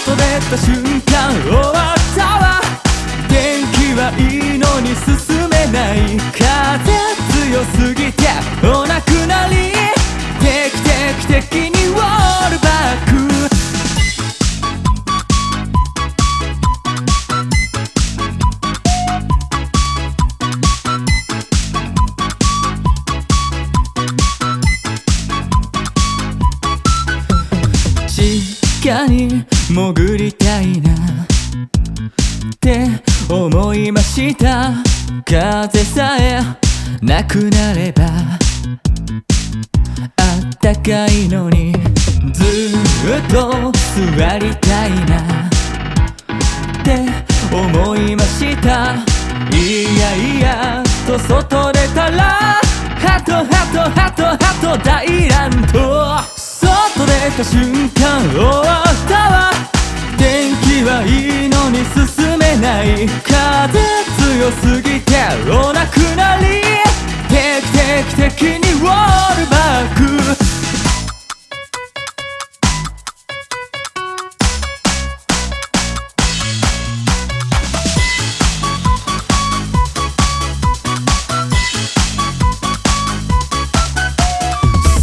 外出た瞬間終わったわ。天気はいいのに進めない。風強すぎてお亡くなり。定期的にウォールバック。地下に潜りたいなって思いました。風さえなくなればあったかいのに、ずっと座りたいなって思いました。いやいやと外出たらハトハトハトハト大乱闘。外出た瞬間終わったわ。天気はいいのに進めない。風強すぎてお亡くなり。定期的にウォールバック。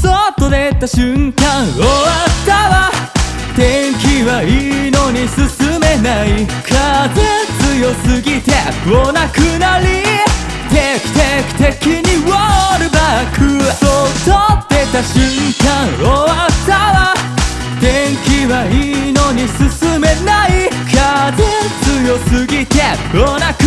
外出た瞬間終わったわ。天気はいいのに進めない。風強すぎてお亡くなり。定期的にウォールバック。外出た瞬間終わったわ。天気はいいのに進めない。風強すぎてお亡くなり。